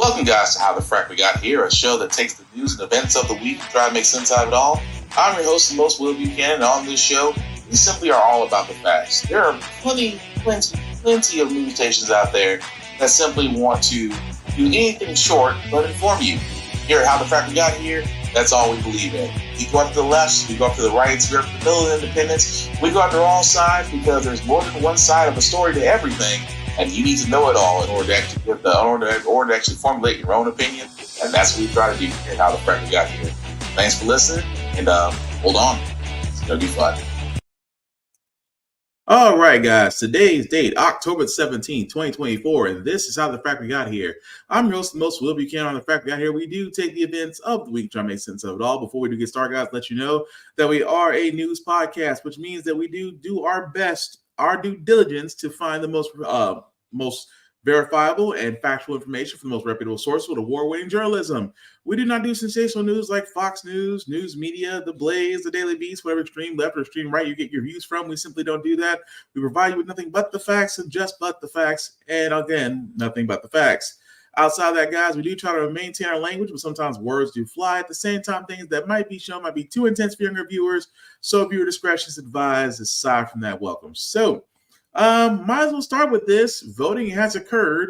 Welcome, guys, to How the Frack We Got Here, a show that takes the news and events of the week and try to make sense out of it all. I'm your host, the most Will Buchanan, and on this show, we simply are all about the facts. There are plenty of news stations out there that simply want to do anything short but inform you. Here at How the Frack We Got Here, that's all we believe in. We go after the lefts, we go after the rights, we go after the middle and independents, we go after all sides because there's more than one side of a story to everything. And you need to know it all in order to actually formulate your own opinion. And that's what we try to do here at How the Frack We Got Here. Thanks for listening, and hold on. It's going to be fun. All right, guys. Today's date, October 17th, 2024, and this is How the Frack We Got Here. I'm your host, the most Will Buchanan. On the Frack We Got Here, we do take the events of the week, try to make sense of it all. Before we do get started, guys, let you know that we are a news podcast, which means that we do our best, our due diligence to find the most verifiable and factual information from the most reputable source with award-winning journalism. We do not do sensational news like Fox News, News Media, The Blaze, The Daily Beast, whatever extreme left or extreme right you get your views from. We simply don't do that. We provide you with nothing but the facts and just but the facts, and again, nothing but the facts. Outside of that, guys, we do try to maintain our language, but sometimes words do fly. At the same time, things that might be shown might be too intense for younger viewers, so viewer discretion is advised. Aside from that, welcome. So, might as well start with this. Voting has occurred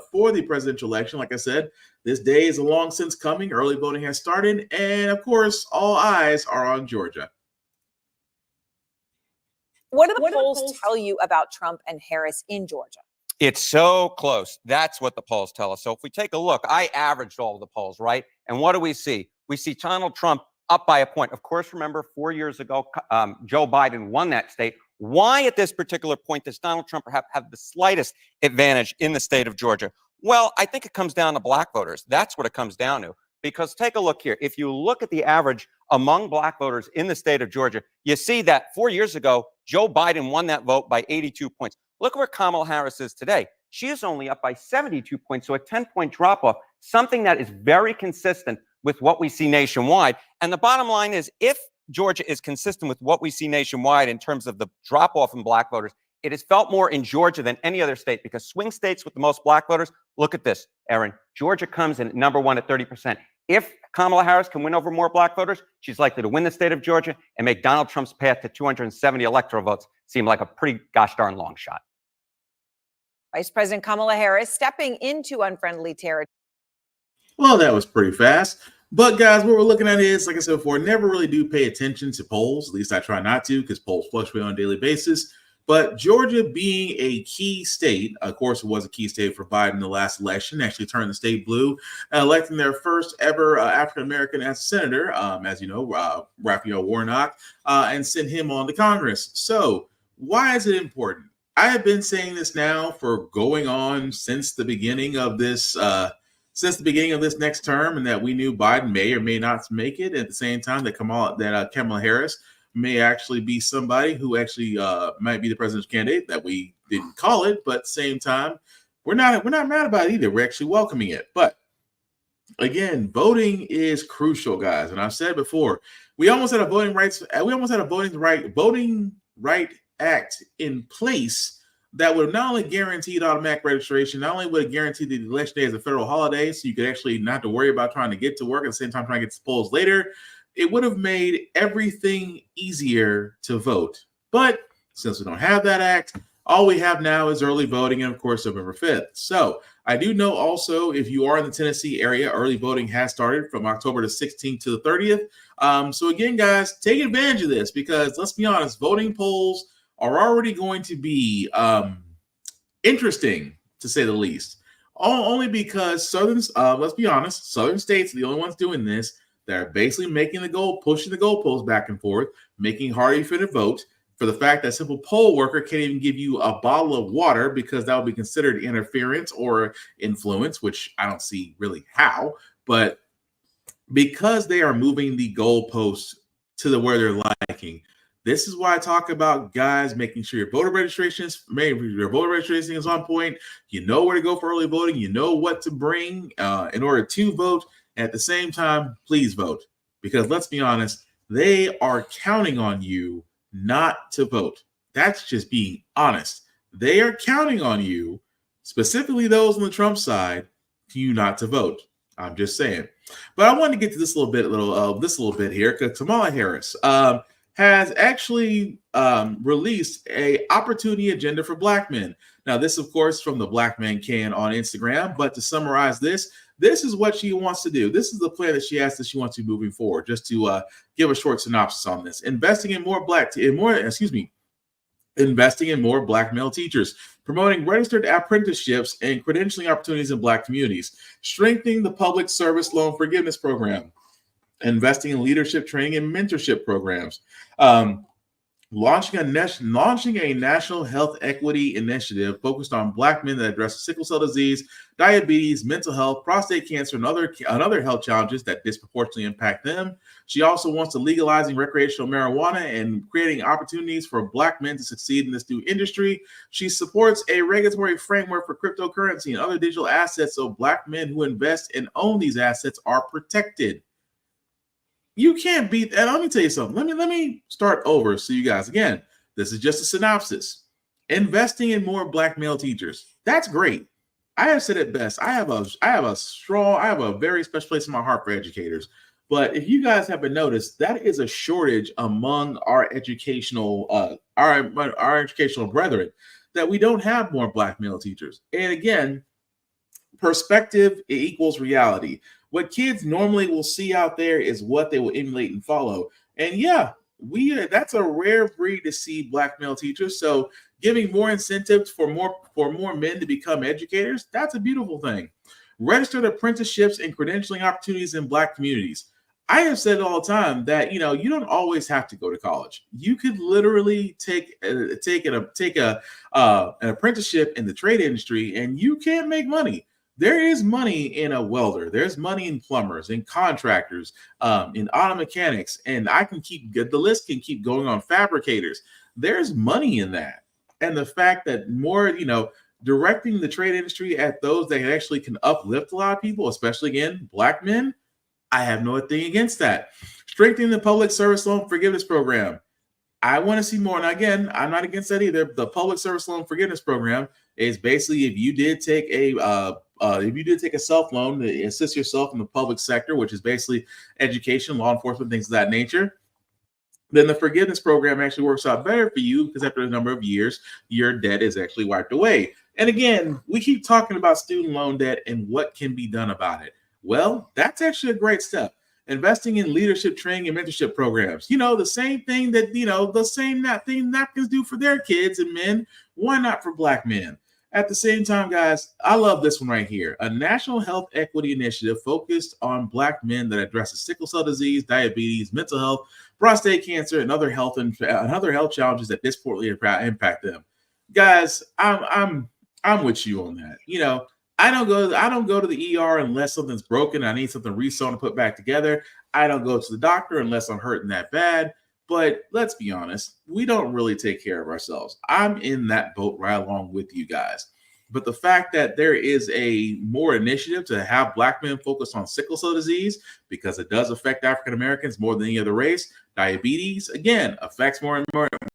for the presidential election. Like I said, this day is long since coming. Early voting has started, and of course, all eyes are on Georgia. What do the polls tell you about Trump and Harris in Georgia? It's so close. That's what the polls tell us. So if we take a look, I averaged all of the polls, right? And what do we see? We see Donald Trump up by a point. Of course, remember 4 years ago, Joe Biden won that state. Why at this particular point does Donald Trump have the slightest advantage in the state of Georgia? Well, I think it comes down to black voters. That's what it comes down to. Because take a look here. If you look at the average among black voters in the state of Georgia, you see that 4 years ago, Joe Biden won that vote by 82 points. Look where Kamala Harris is today. She is only up by 72 points, so a 10-point drop-off, something that is very consistent with what we see nationwide. And the bottom line is, if Georgia is consistent with what we see nationwide in terms of the drop-off in black voters, it is felt more in Georgia than any other state, because swing states with the most black voters, look at this, Aaron. Georgia comes in at number one at 30%. If Kamala Harris can win over more black voters, she's likely to win the state of Georgia and make Donald Trump's path to 270 electoral votes seem like a pretty gosh darn long shot. Vice President Kamala Harris stepping into unfriendly territory. Well, that was pretty fast. But guys, what we're looking at is, like I said before, never really do pay attention to polls. At least I try not to, because polls fluctuate on a daily basis. But Georgia being a key state, of course, it was a key state for Biden in the last election, actually turned the state blue, electing their first ever African-American as senator, as you know, Raphael Warnock, and sent him on to Congress. So why is it important? I have been saying this now for going on since the beginning of this next term, and that we knew Biden may or may not make it. At the same time, that Kamala Harris may actually be somebody who actually might be the presidential candidate, that we didn't call it, but at the same time, we're not mad about it either. We're actually welcoming it. But again, voting is crucial, guys. And I've said before, we almost had a voting right act in place that would have not only guaranteed automatic registration, not only would it guarantee that the election day is a federal holiday, so you could actually not have to worry about trying to get to work at the same time trying to get to polls later. It would have made everything easier to vote. But since we don't have that act, all we have now is early voting, and of course, November 5th. So I do know also, if you are in the Tennessee area, early voting has started from October the 16th to the 30th. So again, guys, take advantage of this, because let's be honest, voting polls are already going to be interesting, to say the least. Only because let's be honest, southern states are the only ones doing this. They're basically pushing the goalposts back and forth, making it harder for you to vote, for the fact that a simple poll worker can't even give you a bottle of water, because that would be considered interference or influence, which I don't see really how. But because they are moving the goalposts to where they're liking, this is why I talk about, guys, making sure your voter registration is on point. You know where to go for early voting. You know what to bring in order to vote. At the same time, please vote, because let's be honest, they are counting on you not to vote. That's just being honest. They are counting on you, specifically those on the Trump side, you not to vote. I'm just saying. But I wanted to get to this little bit here, because Kamala Harris has actually released a opportunity agenda for Black men. Now, this, of course, from the Black Man Can on Instagram. But to summarize this is what she wants to do. This is the plan that she has that she wants to be moving forward. Just to give a short synopsis on this: investing in more Black male teachers, promoting registered apprenticeships and credentialing opportunities in Black communities, strengthening the public service loan forgiveness program, investing in leadership training and mentorship programs, launching a national health equity initiative focused on Black men that addresses sickle cell disease, diabetes, mental health, prostate cancer, and other health challenges that disproportionately impact them. She also wants to legalizing recreational marijuana and creating opportunities for Black men to succeed in this new industry. She supports a regulatory framework for cryptocurrency and other digital assets so Black men who invest and own these assets are protected. You can't beat that. Let me tell you something. Let me start over. So you guys, again, this is just a synopsis. Investing in more Black male teachers. That's great. I have said it best. I have a very special place in my heart for educators. But if you guys haven't noticed, that is a shortage among our educational educational brethren, that we don't have more Black male teachers. And again, perspective equals reality. What kids normally will see out there is what they will emulate and follow. And yeah, that's a rare breed to see Black male teachers. So giving more incentives for more men to become educators, that's a beautiful thing. Registered apprenticeships and credentialing opportunities in Black communities. I have said all the time that you don't always have to go to college. You could literally take an apprenticeship in the trade industry, and you can make money. There is money in a welder. There's money in plumbers, in contractors, in auto mechanics, and the list can keep going on. Fabricators. There's money in that, and the fact that more, directing the trade industry at those that actually can uplift a lot of people, especially again Black men. I have no thing against that. Strengthening the public service loan forgiveness program. I want to see more. And again, I'm not against that either. The public service loan forgiveness program is basically if you did take a self loan to assist yourself in the public sector, which is basically education, law enforcement, things of that nature, then the forgiveness program actually works out better for you because after a number of years, your debt is actually wiped away. And again, we keep talking about student loan debt and what can be done about it. Well, that's actually a great step. Investing in leadership training and mentorship programs. The same thing that, thing napkins do for their kids and men. Why not for Black men? At the same time, guys, I love this one right here. A national health equity initiative focused on Black men that addresses sickle cell disease, diabetes, mental health, prostate cancer, and other health challenges that disproportionately impact them. Guys, I'm with you on that. I don't go to the ER unless something's broken. I need something resewn to put back together. I don't go to the doctor unless I'm hurting that bad. But let's be honest, we don't really take care of ourselves. I'm in that boat right along with you guys. But the fact that there is a more initiative to have Black men focus on sickle cell disease, because it does affect African Americans more than any other race. Diabetes, again, affects more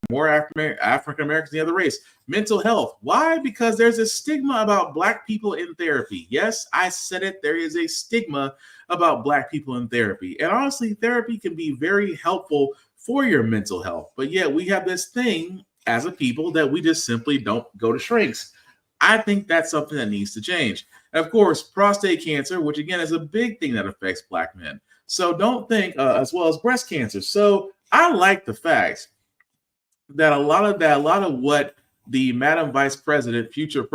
African Americans than the other race. Mental health. Why? Because there's a stigma about Black people in therapy. Yes, I said it. There is a stigma about Black people in therapy. And honestly, therapy can be very helpful for your mental health. But yet we have this thing as a people that we just simply don't go to shrinks. I think that's something that needs to change. And of course, prostate cancer, which again is a big thing that affects Black men. So don't think, as well as breast cancer. So I like the fact that a lot of what the Madam Vice President, future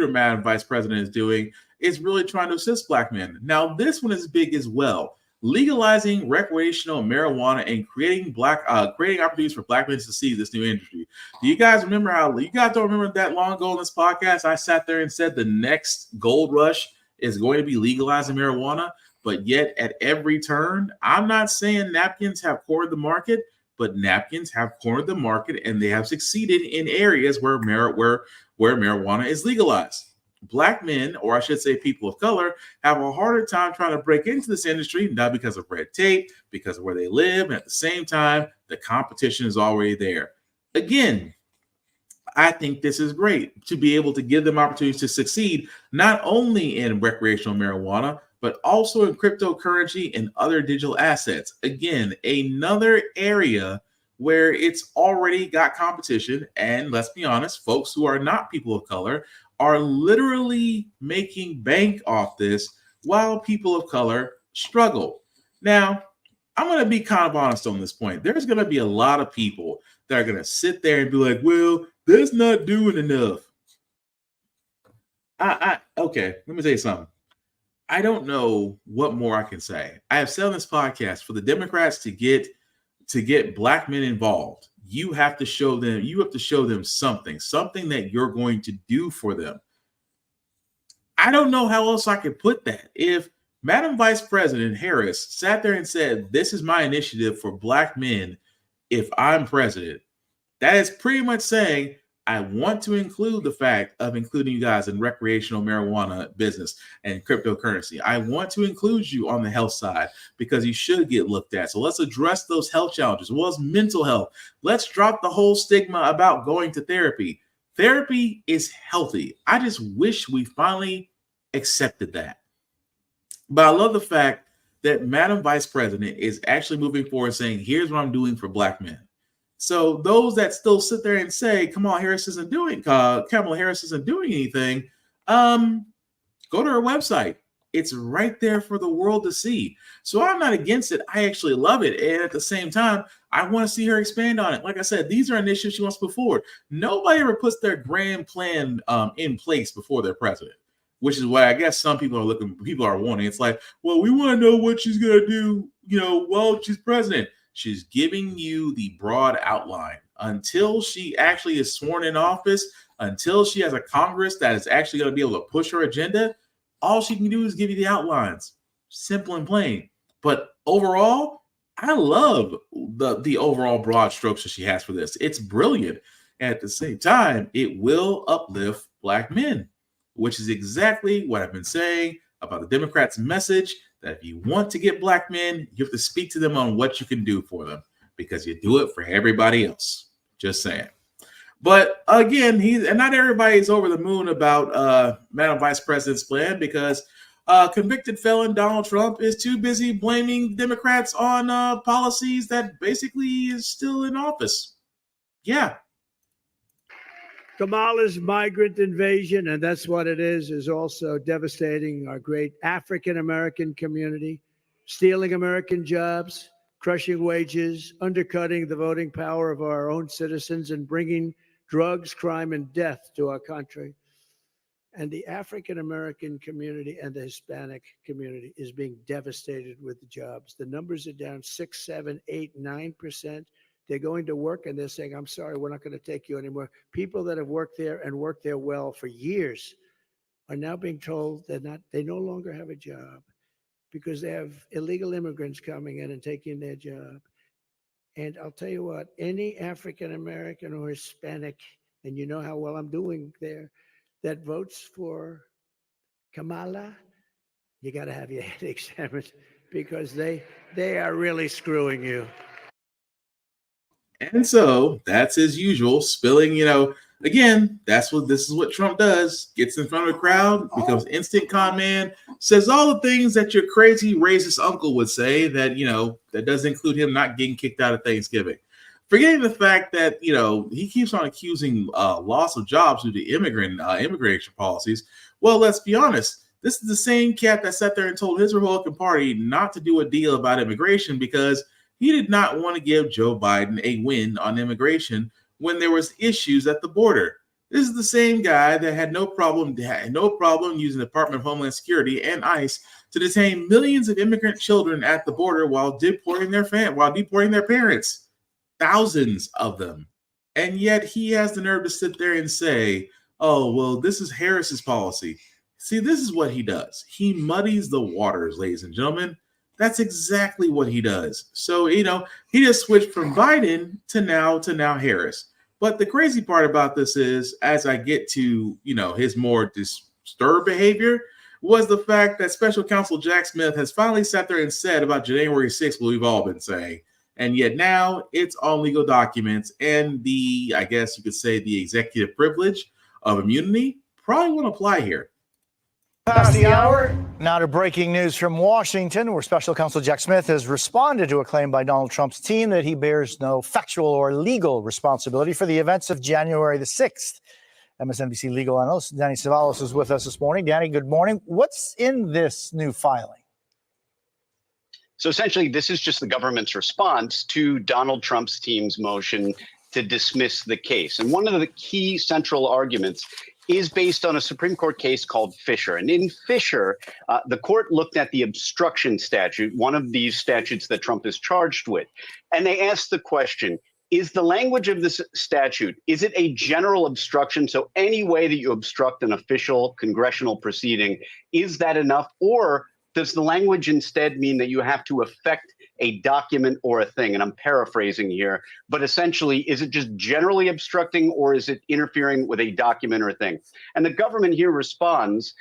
Madam Vice President is doing is really trying to assist Black men. Now, this one is big as well. Legalizing recreational marijuana and creating opportunities for Black men to see this new industry. Do you guys remember you guys don't remember that long ago in this podcast? I sat there and said the next gold rush is going to be legalizing marijuana, but yet at every turn, I'm not saying napkins have cornered the market, but napkins have cornered the market and they have succeeded in areas where marijuana is legalized. Black men, or I should say people of color, have a harder time trying to break into this industry, not because of red tape, because of where they live. And at the same time, the competition is already there. Again, I think this is great to be able to give them opportunities to succeed, not only in recreational marijuana, but also in cryptocurrency and other digital assets. Again, another area where it's already got competition. And let's be honest, folks who are not people of color are literally making bank off this while people of color struggle. Now, I'm going to be kind of honest on this point. There's going to be a lot of people that are going to sit there and be like, well, that's not doing enough. Okay, let me tell you something. I don't know what more I can say. I have said on this podcast, for the Democrats to get black men involved, you have to show them something that you're going to do for them. I don't know how else I could put that. If Madam Vice President Harris sat there and said, this is my initiative for black men if I'm president, that is pretty much saying, I want to include the fact of including you guys in recreational marijuana business and cryptocurrency. I want to include you on the health side because you should get looked at. So let's address those health challenges as well as mental health. Let's drop the whole stigma about going to therapy. Therapy is healthy. I just wish we finally accepted that. But I love the fact that Madam Vice President is actually moving forward saying, here's what I'm doing for black men. So those that still sit there and say, Kamala Harris isn't doing anything, go to her website. It's right there for the world to see. So I'm not against it. I actually love it. And at the same time, I want to see her expand on it. Like I said, these are initiatives she wants to put forward. Nobody ever puts their grand plan in place before they're president, which is why I guess some people are wanting. It's like, well, we want to know what she's going to do, while she's president. She's giving you the broad outline until she actually is sworn in office, until she has a Congress that is actually going to be able to push her agenda. All she can do is give you the outlines, simple and plain. But overall, I love the overall broad strokes that she has for this. It's brilliant. And at the same time, it will uplift black men, which is exactly what I've been saying about the Democrats' message, that if you want to get black men, you have to speak to them on what you can do for them, because you do it for everybody else. Just saying. But again, not everybody's over the moon about Madam Vice President's plan, because convicted felon Donald Trump is too busy blaming Democrats on policies that basically is still in office. Yeah. Kamala's migrant invasion, and that's what it is also devastating our great African-American community, stealing American jobs, crushing wages, undercutting the voting power of our own citizens, and bringing drugs, crime, and death to our country. And the African-American community and the Hispanic community is being devastated with the jobs. The numbers are down 6, 7, 8, 9%. They're going to work and they're saying, I'm sorry, we're not going to take you anymore. People that have worked there and worked there well for years are now being told they no longer have a job because they have illegal immigrants coming in and taking their job. And I'll tell you what, any African-American or Hispanic, and you know how well I'm doing there, that votes for Kamala, you got to have your head examined, because they are really screwing you. And so that's as usual, spilling, again, this is what Trump does. Gets in front of the crowd, becomes instant con man, says all the things that your crazy racist uncle would say that, that doesn't include him not getting kicked out of Thanksgiving. Forgetting the fact that, he keeps on accusing loss of jobs due to immigration policies. Well, let's be honest. This is the same cat that sat there and told his Republican Party not to do a deal about immigration because he did not want to give Joe Biden a win on immigration when there was issues at the border. This is the same guy that had no problem using the Department of Homeland Security and ICE to detain millions of immigrant children at the border while deporting their parents, thousands of them. And yet he has the nerve to sit there and say, "Oh, well, this is Harris's policy." See, this is what he does. He muddies the waters, ladies and gentlemen. That's exactly what he does. So, he just switched from Biden to now Harris. But the crazy part about this is, as I get to, his more disturbed behavior, was the fact that Special Counsel Jack Smith has finally sat there and said about January 6th what we've all been saying. And yet now it's on legal documents, and the, I guess you could say, the executive privilege of immunity probably won't apply here. Past the hour. Now to breaking news from Washington, where Special Counsel Jack Smith has responded to a claim by Donald Trump's team that he bears no factual or legal responsibility for the events of January the 6th. MSNBC legal analyst Danny Cevallos is with us this morning. Danny, good morning. What's in this new filing? So essentially, this is just the government's response to Donald Trump's team's motion to dismiss the case. And one of the key central arguments is based on a Supreme Court case called Fisher. And in Fisher, the court looked at the obstruction statute, one of these statutes that Trump is charged with. And they asked the question, is the language of this statute, is it a general obstruction? So any way that you obstruct an official congressional proceeding, is that enough? Or does the language instead mean that you have to affect a document or a thing? And I'm paraphrasing here, but essentially, is it just generally obstructing, or is it interfering with a document or a thing? And the government here responds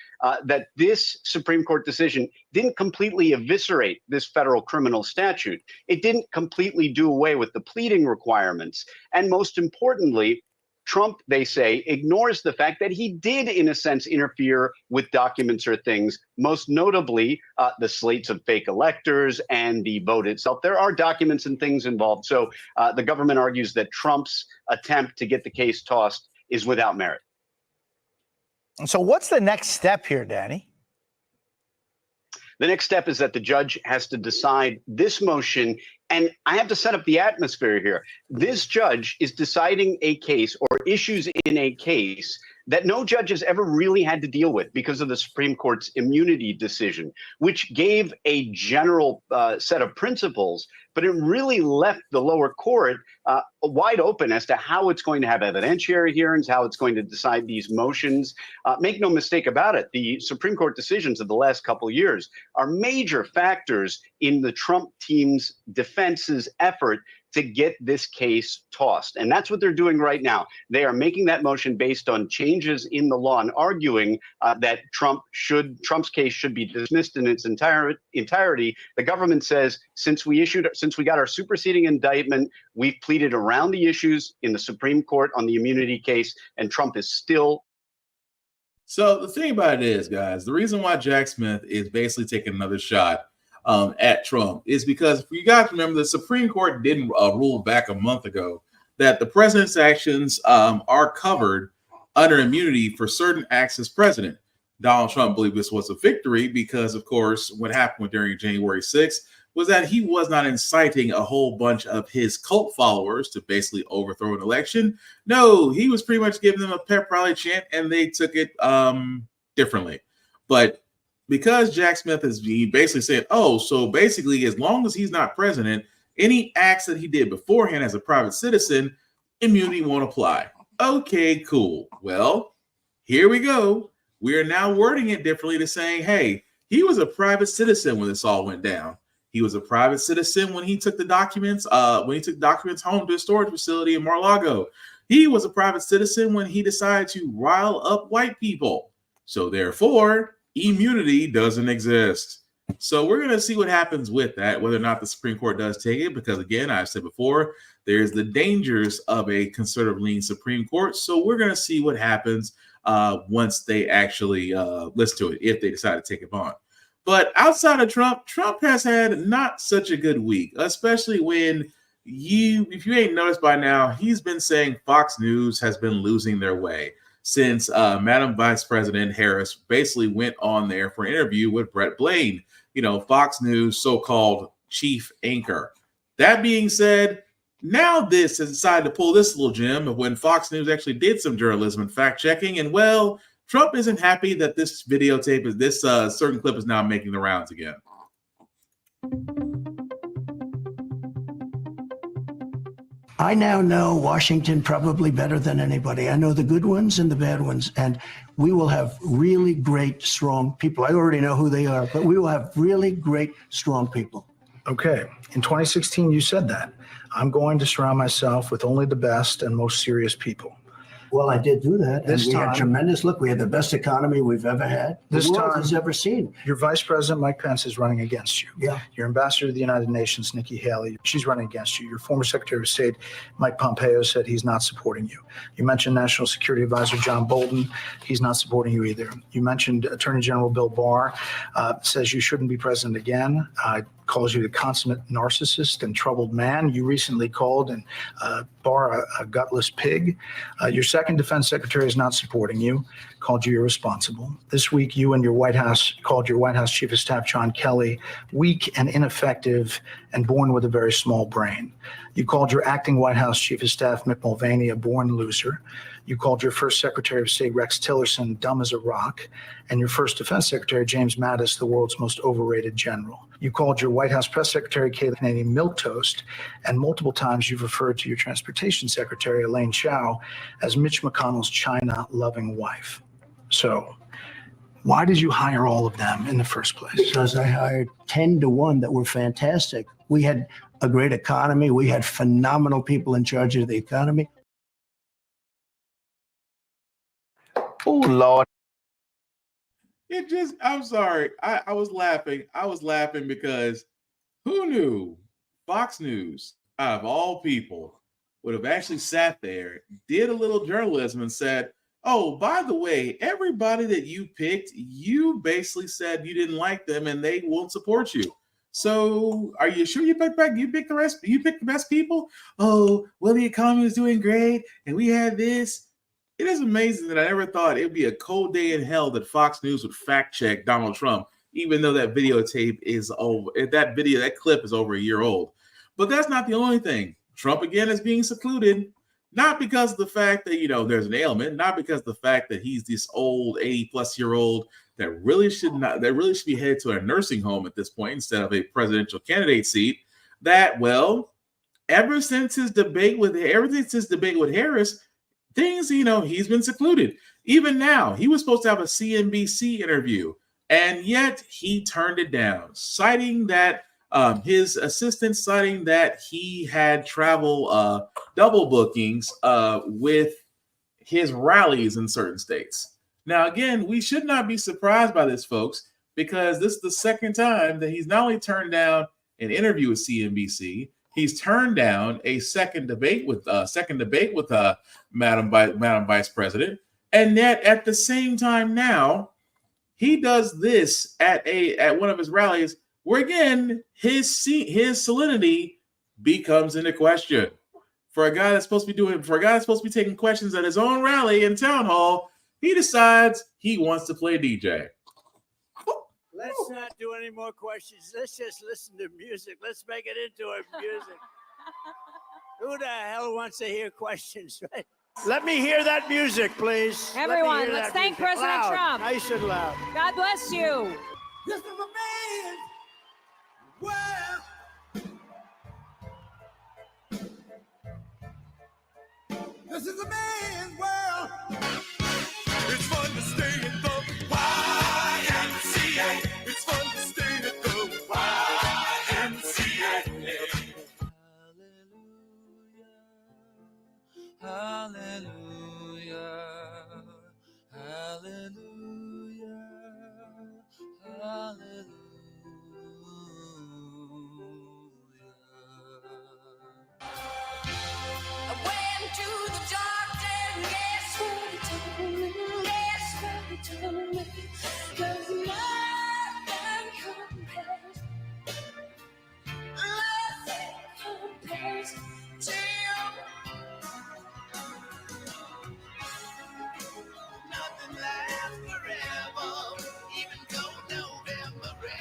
that this Supreme Court decision didn't completely eviscerate this federal criminal statute. It didn't completely do away with the pleading requirements. And most importantly, Trump, they say, ignores the fact that he did, in a sense, interfere with documents or things, most notably the slates of fake electors and the vote itself. There are documents and things involved. So the government argues that Trump's attempt to get the case tossed is without merit. So what's the next step here, Danny? The next step is that the judge has to decide this motion. And I have to set up the atmosphere here. This judge is deciding a case or issues in a case that no judge has ever really had to deal with because of the Supreme Court's immunity decision, which gave a general set of principles, but it really left the lower court wide open as to how it's going to have evidentiary hearings, how it's going to decide these motions. Make no mistake about it, the Supreme Court decisions of the last couple of years are major factors in the Trump team's defense's effort to get this case tossed. And that's what they're doing right now. They are making that motion based on changes in the law and arguing that Trump's case should be dismissed in its entirety. The government says, since we got our superseding indictment, we've pleaded around the issues in the Supreme Court on the immunity case, and Trump is still. So the thing about it is, guys, the reason why Jack Smith is basically taking another shot at Trump is because, if you guys remember, the Supreme Court didn't rule back a month ago that the president's actions are covered under immunity for certain acts as president. Donald Trump believed this was a victory because, of course, what happened during January 6th was that he was not inciting a whole bunch of his cult followers to basically overthrow an election. No, he was pretty much giving them a pep rally chant, and they took it differently. But because Jack Smith is basically saying, oh, so basically, as long as he's not president, any acts that he did beforehand as a private citizen, immunity won't apply. Okay, cool. Well, here we go. We are now wording it differently to saying, hey, he was a private citizen when this all went down. He was a private citizen when he took the documents, home to a storage facility in Mar-a-Lago. He was a private citizen when he decided to rile up white people. So therefore, immunity doesn't exist. So we're going to see what happens with that, whether or not the Supreme Court does take it, because again, I've said before, there's the dangers of a conservative leaning Supreme Court. So we're going to see what happens once they actually listen to it, if they decide to take it on. But outside of Trump, Trump has had not such a good week, especially when if you ain't noticed by now, he's been saying Fox News has been losing their way since Madam Vice President Harris basically went on there for an interview with Brett Blaine, Fox News so-called chief anchor. That being said, now this has decided to pull this little gem of when Fox News actually did some journalism and fact-checking, and well, Trump isn't happy that this videotape this certain clip is now making the rounds again. I now know Washington probably better than anybody. I know the good ones and the bad ones, and we will have really great, strong people. I already know who they are, but we will have really great, strong people. Okay. In 2016, you said that. I'm going to surround myself with only the best and most serious people. Well, I did do that. This And we had time- tremendous look. We had the best economy we've ever had. This The world time- has ever seen. Your Vice President, Mike Pence, is running against you. Yeah. Your Ambassador to the United Nations, Nikki Haley, she's running against you. Your former Secretary of State, Mike Pompeo, said he's not supporting you. You mentioned National Security Advisor John Bolton. He's not supporting you either. You mentioned Attorney General Bill Barr, says you shouldn't be president again, calls you the consummate narcissist and troubled man. You recently called and Barr a gutless pig. Your second defense secretary is not supporting you, called you irresponsible. This week, you and your White House called your White House Chief of Staff, John Kelly, weak and ineffective and born with a very small brain. You called your acting White House Chief of Staff, Mick Mulvaney, a born loser. You called your first Secretary of State, Rex Tillerson, dumb as a rock, and your first Defense Secretary, James Mattis, the world's most overrated general. You called your White House Press Secretary, Kayleigh Canadian, milquetoast, and multiple times you've referred to your Transportation Secretary, Elaine Chao, as Mitch McConnell's China-loving wife. So why did you hire all of them in the first place? Because I hired 10 to 1 that were fantastic. We had a great economy. We had phenomenal people in charge of the economy. Oh, Lord. It just, I'm sorry. I was laughing. I was laughing because who knew Fox News, out of all people, would have actually sat there, did a little journalism and said, oh, by the way, everybody that you picked, you basically said you didn't like them and they won't support you. So are you sure you picked the rest? You picked the best people? Oh, well, the economy is doing great and we had this. It is amazing that I never thought it would be a cold day in hell that Fox News would fact check Donald Trump, even though that videotape is over. That clip is over a year old. But that's not the only thing. Trump again is being secluded, not because of the fact that, there's an ailment, not because of the fact that he's this old 80-plus-year-old that really should be headed to a nursing home at this point instead of a presidential candidate seat. Ever since his debate with Harris, things, he's been secluded. Even now, he was supposed to have a CNBC interview, and yet he turned it down, citing that his assistant citing that he had travel double bookings with his rallies in certain states. Now, again, we should not be surprised by this, folks, because this is the second time that he's not only turned down an interview with CNBC, he's turned down a second debate with Madam Vice President, and yet at the same time now he does this at one of his rallies, where again his salinity becomes into question. For a guy that's supposed to be taking questions at his own rally and town hall, he decides he wants to play DJ. Let's not do any more questions. Let's just listen to music. Let's make it into a music. Who the hell wants to hear questions, right? Let me hear that music, please. Everyone, let's thank President Trump. Nice and loud. God bless you. This is a man's world. This is a man's world. It's fun to stay in the YMCA. It's fun to stay at the YMCA. Hallelujah. Hallelujah. Hallelujah. I went to the doctor and guess what he told me? Guess what he told me? 'Cause nothing compares to you. Nothing lasts forever, even cold November rain.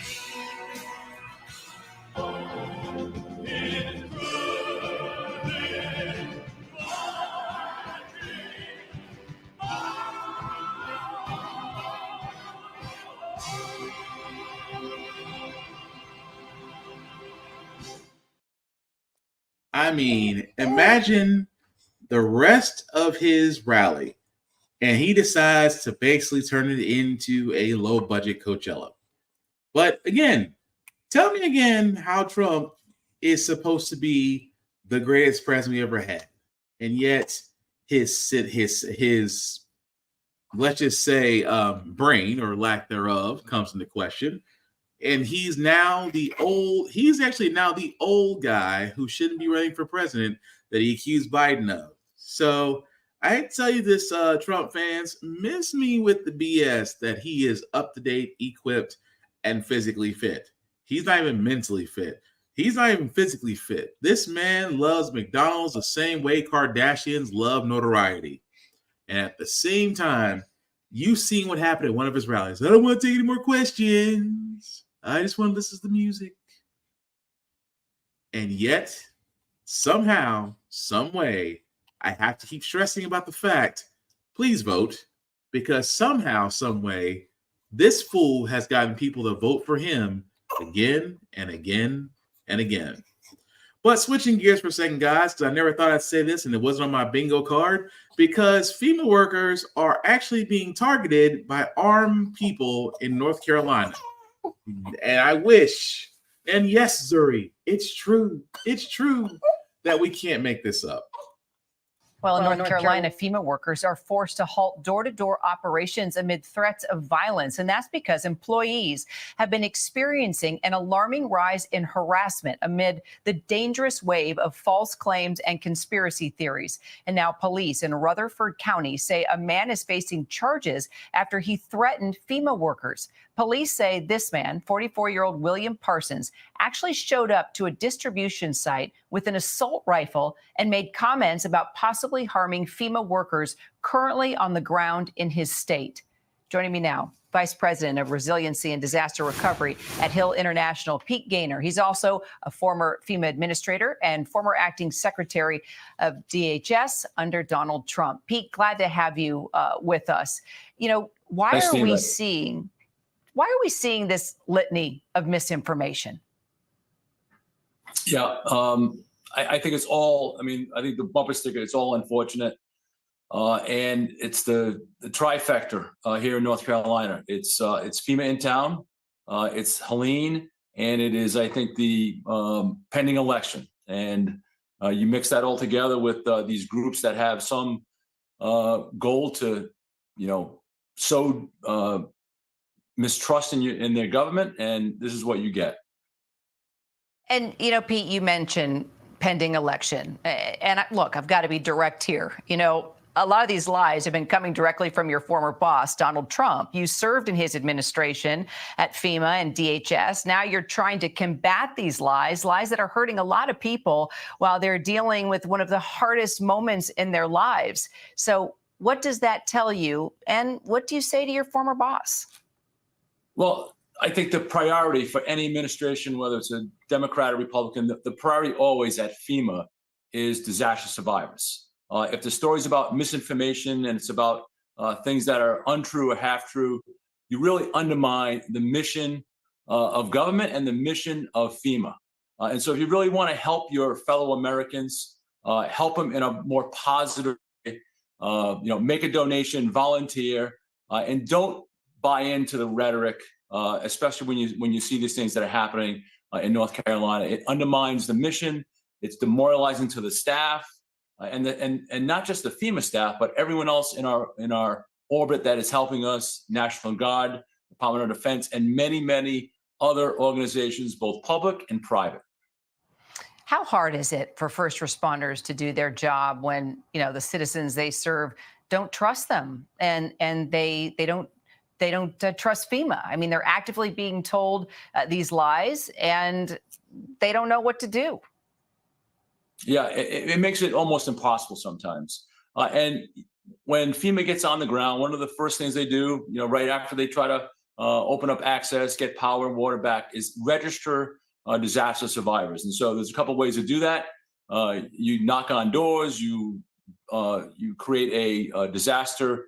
I mean, imagine the rest of his rally, and he decides to basically turn it into a low-budget Coachella. But again, tell me again how Trump is supposed to be the greatest president we ever had, and yet his let's just say brain or lack thereof comes into question. And he's actually now the old guy who shouldn't be running for president that he accused Biden of. So I tell you this, Trump fans, miss me with the BS that he is up to date, equipped, and physically fit. He's not even mentally fit. He's not even physically fit. This man loves McDonald's the same way Kardashians love notoriety. And at the same time, you've seen what happened at one of his rallies. I don't want to take any more questions. I just want to listen to the music. And yet, somehow, some way, I have to keep stressing about the fact, please vote, because somehow, some way, this fool has gotten people to vote for him again and again and again. But switching gears for a second, guys, because I never thought I'd say this and it wasn't on my bingo card, because FEMA workers are actually being targeted by armed people in North Carolina. And I wish, and yes, Zuri, it's true that we can't make this up. Well, in North Carolina, FEMA workers are forced to halt door-to-door operations amid threats of violence. And that's because employees have been experiencing an alarming rise in harassment amid the dangerous wave of false claims and conspiracy theories. And now police in Rutherford County say a man is facing charges after he threatened FEMA workers. Police say this man, 44-year-old William Parsons, actually showed up to a distribution site with an assault rifle and made comments about possibly harming FEMA workers currently on the ground in his state. Joining me now, Vice President of Resiliency and Disaster Recovery at Hill International, Pete Gaynor. He's also a former FEMA administrator and former acting secretary of DHS under Donald Trump. Pete, glad to have you with us. You know, why are we seeing this litany of misinformation? Yeah, I think it's all, I think the bumper sticker, it's all unfortunate. And it's the trifecta here in North Carolina. It's FEMA in town, it's Helene, and it is, I think, the pending election. And you mix that all together with these groups that have some goal to, sow mistrust in their government, and this is what you get. And, Pete, you mentioned pending election. And look, I've got to be direct here. A lot of these lies have been coming directly from your former boss, Donald Trump. You served in his administration at FEMA and DHS. Now you're trying to combat these lies that are hurting a lot of people while they're dealing with one of the hardest moments in their lives. So what does that tell you? And what do you say to your former boss? Well, I think the priority for any administration, whether it's a Democrat or Republican, the priority always at FEMA is disaster survivors. If the story's about misinformation and it's about things that are untrue or half true, you really undermine the mission of government and the mission of FEMA. And so if you really want to help your fellow Americans, help them in a more positive way, make a donation, volunteer, and don't buy into the rhetoric, especially when you see these things that are happening in North Carolina. It undermines the mission. It's demoralizing to the staff, and not just the FEMA staff, but everyone else in our orbit that is helping us: National Guard, Department of Defense, and many, many other organizations, both public and private. How hard is it for first responders to do their job when the citizens they serve don't trust them and they don't trust FEMA? I mean, they're actively being told these lies and they don't know what to do. Yeah, it makes it almost impossible sometimes. And when FEMA gets on the ground, one of the first things they do, right after they try to open up access, get power and water back, is register disaster survivors. And so there's a couple of ways to do that. You knock on doors, you create a disaster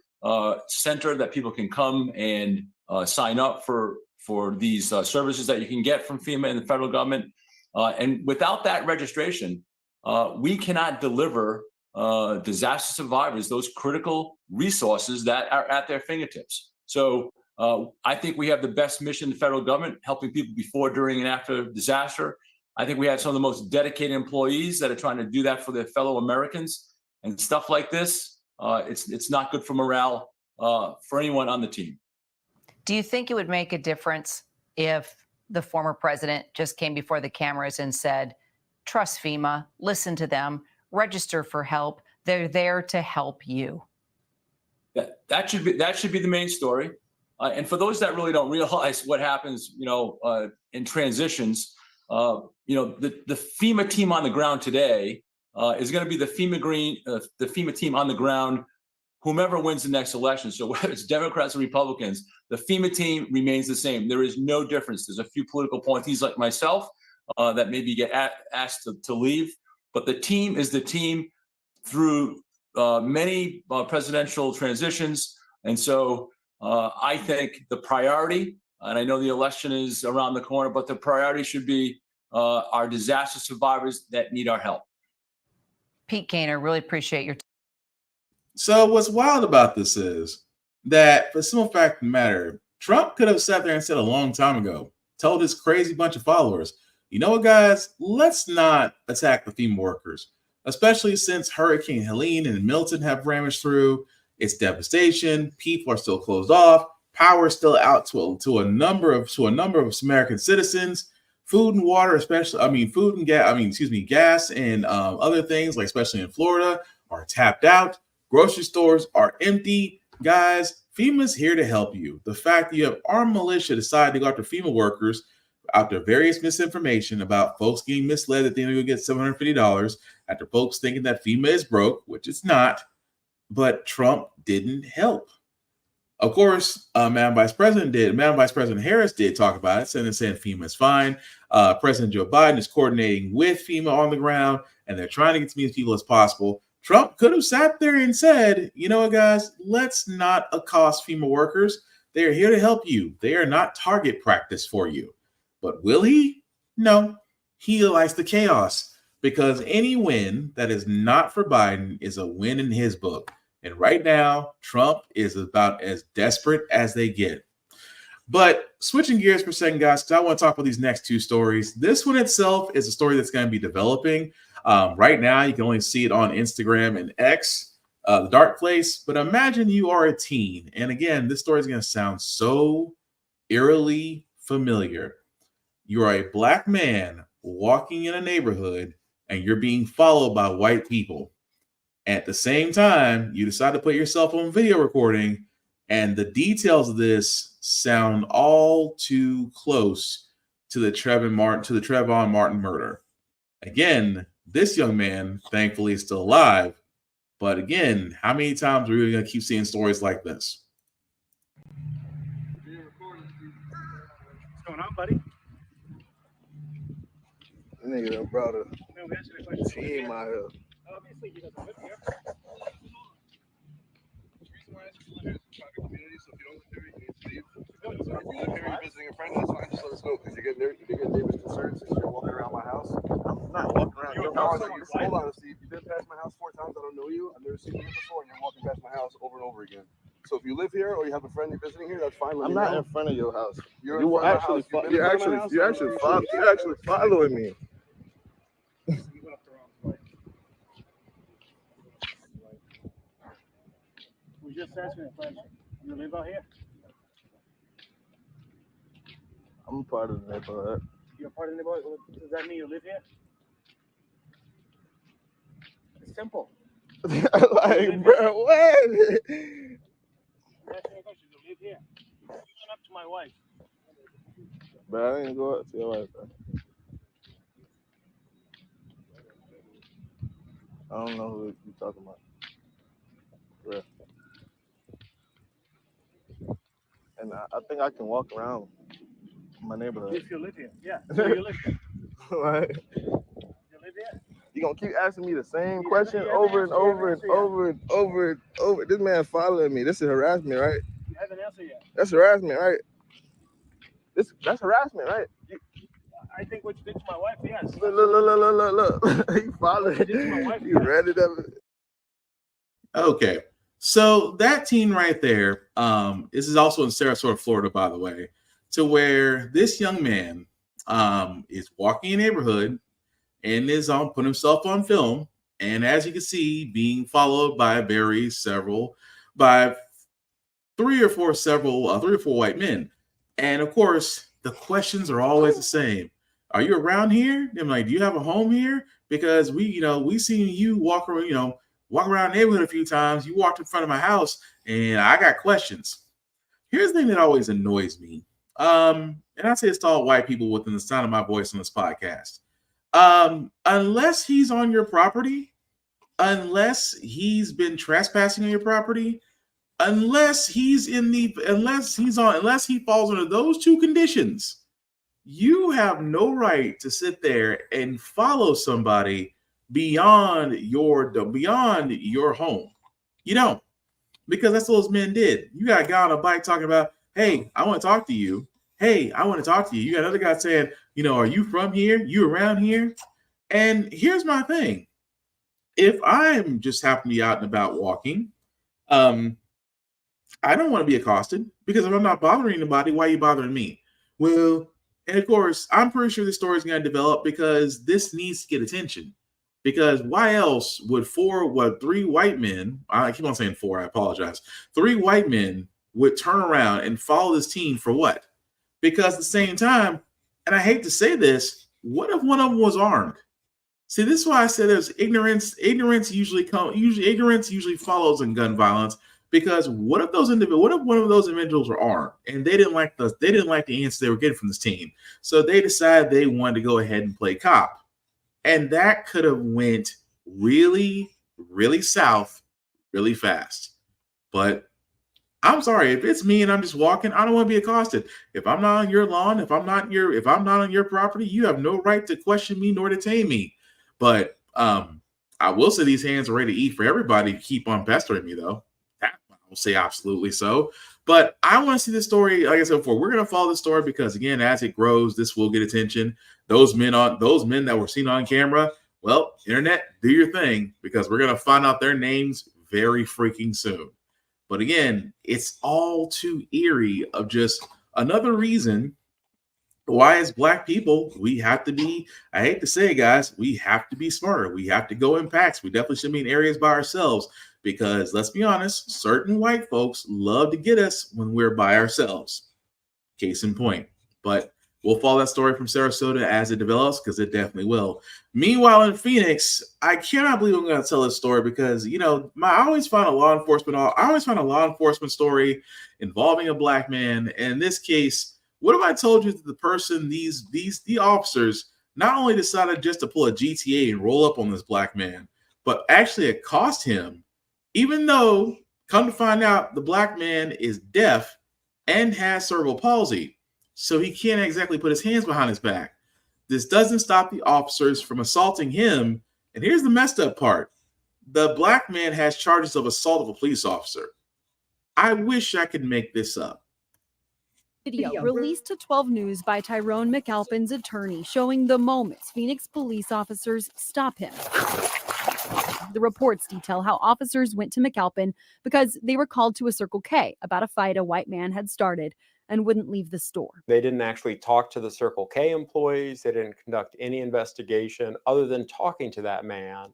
center that people can come and sign up for these services that you can get from FEMA and the federal government. And without that registration, we cannot deliver disaster survivors those critical resources that are at their fingertips. So I think we have the best mission in the federal government, helping people before, during, and after disaster. I think we have some of the most dedicated employees that are trying to do that for their fellow Americans. And stuff like this, it's not good for morale for anyone on the team. Do you think it would make a difference if the former president just came before the cameras and said, trust FEMA, listen to them, register for help. They're there to help you? That should be the main story. And for those that really don't realize what happens, in transitions, the FEMA team on the ground today is going to be the FEMA team on the ground, whomever wins the next election. So whether it's Democrats or Republicans, the FEMA team remains the same. There is no difference. There's a few political appointees like myself that maybe get asked to leave, but the team is the team through many presidential transitions. And so I think the priority, and I know the election is around the corner, but the priority should be our disaster survivors that need our help. Pete Gaynor, really appreciate your time. So what's wild about this is that, for the simple fact of the matter, Trump could have sat there and said a long time ago, told his crazy bunch of followers, you know what, guys, let's not attack the FEMA workers, especially since Hurricane Helene and Milton have ramaged through. It's devastation. People are still closed off. Power is still out to a number of American citizens. Food and water, gas and other things, like especially in Florida, are tapped out. Grocery stores are empty. Guys, FEMA's here to help you. The fact that you have armed militia decide to go after FEMA workers after various misinformation about folks getting misled that they're going to get $750, after folks thinking that FEMA is broke, which it's not, but Trump didn't help. Of course, Madam Vice President Harris did talk about it, saying FEMA is fine. President Joe Biden is coordinating with FEMA on the ground, and they're trying to get to as many people as possible. Trump could have sat there and said, you know what, guys, let's not accost FEMA workers. They are here to help you. They are not target practice for you. But will he? No. He likes the chaos, because any win that is not for Biden is a win in his book. And right now, Trump is about as desperate as they get. But switching gears for a second, guys, because I want to talk about these next two stories. This one itself is a story that's going to be developing. Right now, you can only see it on Instagram and X, the dark place. But imagine you are a teen. And again, this story is going to sound so eerily familiar. You are a black man walking in a neighborhood, and you're being followed by white people. At the same time, you decide to put yourself on video recording, and the details of this sound all too close to the Trayvon Martin murder. Again, this young man, thankfully, is still alive. But again, how many times are we going to keep seeing stories like this? What's going on, buddy? Nigga, brother. She ain't my help. Obviously, he doesn't live here. If you live here, you're visiting a friend, that's fine. Just let us know, because you get neighbors concerned since you're walking around my house. I'm not walking around. Hold on, Steve. You've been past my house 4 times. I don't know you. I've never seen you before, and you're walking past my house over and over again. So if you live here or you have a friend you're visiting here, that's fine. I'm not in front of your house. You're actually following me. We just asked me a question. You live out here? I'm part of the neighborhood. You're part of the neighborhood? Does that mean you live here? It's simple. Like, bro, what? I'm asking you a question. You live here? You went up to my wife. But I didn't go up to your wife, bro. I don't know who you're talking about. Bro. And I think I can walk around my neighborhood. If you live here, yeah. So you live here. Like, You live here? you gonna keep asking me the same question over and over and over and over and over. This man following me. This is harassment, right? You haven't answered yet. That's harassment, right? That's harassment, right? I think what you did to my wife, yes. Look. He followed. What you did to my wife, You read it up. Okay. So that teen right there, this is also in Sarasota, Florida, by the way, to where this young man is walking in a neighborhood and is putting himself on film, And as you can see, being followed by by three or four white men. And of course, the questions are always the same. Are you around here? I'm like, do you have a home here? Because we seen you walk around, the neighborhood a few times. You walked in front of my house, and I got questions. Here's the thing that always annoys me. And I say it's to all white people within the sound of my voice on this podcast. Unless he's on your property, unless he's been trespassing on your property, unless he falls under those two conditions, you have no right to sit there and follow somebody beyond your home. You don't, because that's what those men did. You got a guy on a bike talking about, hey, I want to talk to you. Hey, I want to talk to you. You got another guy saying, are you from here? You around here? And here's my thing. If I'm just happen to be out and about walking, I don't want to be accosted, because if I'm not bothering anybody, why are you bothering me? Well, and of course, I'm pretty sure the story is going to develop, because this needs to get attention. Because why else would three white men, I keep on saying four, I apologize, 3 white men would turn around and follow this team for what? Because at the same time, and I hate to say this, what if one of them was armed? See, this is why I said there's ignorance. Ignorance usually follows in gun violence. Because what if one of those individuals were armed and they didn't like the answer they were getting from this team, so they decided they wanted to go ahead and play cop, and that could have went really, really south, really fast. But I'm sorry, if it's me and I'm just walking, I don't want to be accosted. If I'm not on your lawn, if I'm not on your property, you have no right to question me nor detain me. But I will say these hands are ready to eat for everybody to keep on pestering me, though. That I will say absolutely so. But I want to see this story. Like I said before, we're going to follow the story because, again, as it grows, this will get attention. Those men that were seen on camera, well, internet, do your thing, because we're going to find out their names very freaking soon. But again, it's all too eerie of just another reason why, as Black people, we have to be, I hate to say it, guys, we have to be smarter. We have to go in packs. We definitely should be in areas by ourselves, because let's be honest, certain white folks love to get us when we're by ourselves. Case in point. But we'll follow that story from Sarasota as it develops, because it definitely will. Meanwhile, in Phoenix, I cannot believe I'm going to tell this story because, I always find a law enforcement story involving a Black man. And in this case, what if I told you that the person, the officers, not only decided just to pull a GTA and roll up on this Black man, but actually accost him, even though, come to find out, the Black man is deaf and has cerebral palsy, so he can't exactly put his hands behind his back. This doesn't stop the officers from assaulting him. And here's the messed up part. The Black man has charges of assault of a police officer. I wish I could make this up. Video released to 12 News by Tyrone McAlpin's attorney showing the moments Phoenix police officers stop him. The reports detail how officers went to McAlpin because they were called to a Circle K about a fight a white man had started and wouldn't leave the store. They didn't actually talk to the Circle K employees. They didn't conduct any investigation other than talking to that man.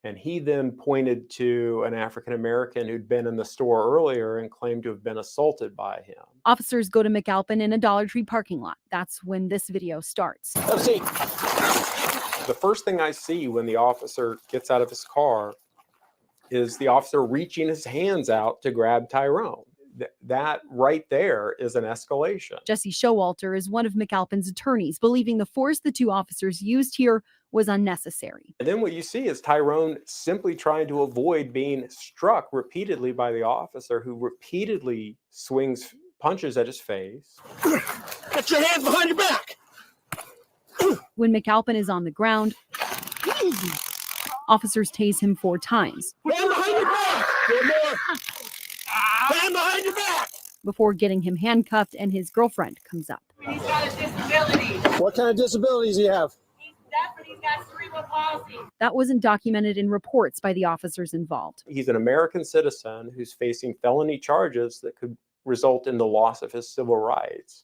And he then pointed to an African-American who'd been in the store earlier and claimed to have been assaulted by him. Officers go to McAlpin in a Dollar Tree parking lot. That's when this video starts. Let's see. The first thing I see when the officer gets out of his car is the officer reaching his hands out to grab Tyrone. That right there is an escalation. Jesse Showalter is one of McAlpin's attorneys, believing the force the two officers used here was unnecessary. And then what you see is Tyrone simply trying to avoid being struck repeatedly by the officer, who repeatedly swings punches at his face. Get your hands behind your back! When McAlpin is on the ground, officers tase him 4 times. Hand behind your back! One more! Hand behind your back! Before getting him handcuffed and his girlfriend comes up. He's got a disability. What kind of disabilities do you have? He's deaf and he's got cerebral palsy. That wasn't documented in reports by the officers involved. He's an American citizen who's facing felony charges that could result in the loss of his civil rights.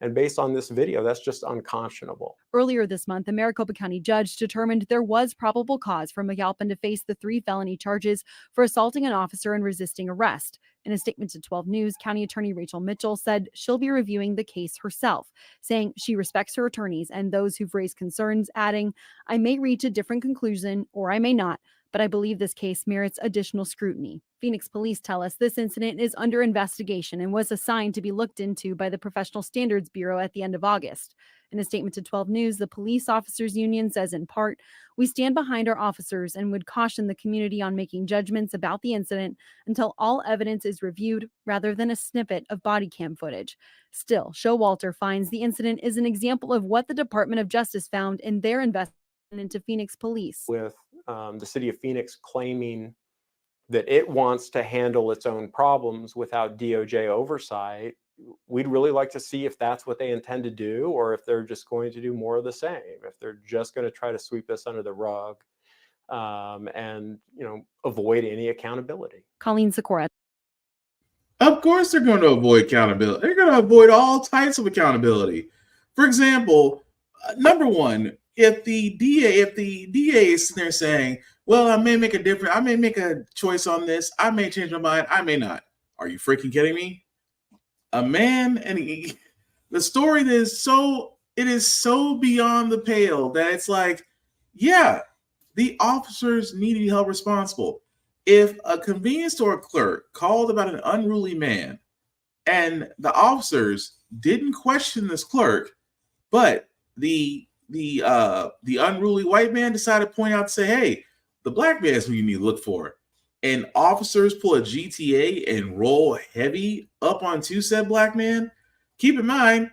And based on this video, that's just unconscionable. Earlier this month, a Maricopa County judge determined there was probable cause for McAlpin to face the 3 felony charges for assaulting an officer and resisting arrest. In a statement to 12 News, County Attorney Rachel Mitchell said she'll be reviewing the case herself, saying she respects her attorneys and those who've raised concerns, adding, "I may reach a different conclusion or I may not, but I believe this case merits additional scrutiny." Phoenix police tell us this incident is under investigation and was assigned to be looked into by the Professional Standards Bureau at the end of August. In a statement to 12 News, the Police Officers Union says in part, "We stand behind our officers and would caution the community on making judgments about the incident until all evidence is reviewed rather than a snippet of body cam footage." Still, Showalter finds the incident is an example of what the Department of Justice found in their investigation into Phoenix police. With the city of Phoenix claiming that it wants to handle its own problems without DOJ oversight, we'd really like to see if that's what they intend to do, or if they're just going to do more of the same, if they're just going to try to sweep this under the rug and avoid any accountability. Colleen Sikora. Of course they're going to avoid accountability. They're going to avoid all types of accountability. For example, number one, if the DA is sitting there saying, well, I may make a choice on this, I may change my mind, I may not. Are you freaking kidding me? A man, the story is so beyond the pale that it's like, yeah, the officers need to be held responsible. If a convenience store clerk called about an unruly man and the officers didn't question this clerk, but the unruly white man decided to point out to say, hey, the black man is who you need to look for. And officers pull a GTA and roll heavy up onto said black man. Keep in mind,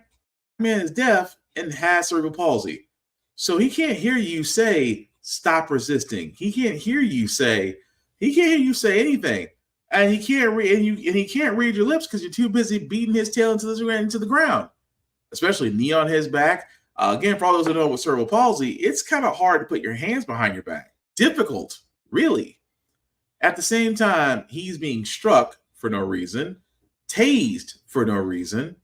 man is deaf and has cerebral palsy. So he can't hear you say, stop resisting. He can't hear you say anything. And he can't read your lips because you're too busy beating his tail into the ground. Especially knee on his back. Again, for all those who know with cerebral palsy, it's kind of hard to put your hands behind your back. Difficult, really. At the same time, he's being struck for no reason, tased for no reason,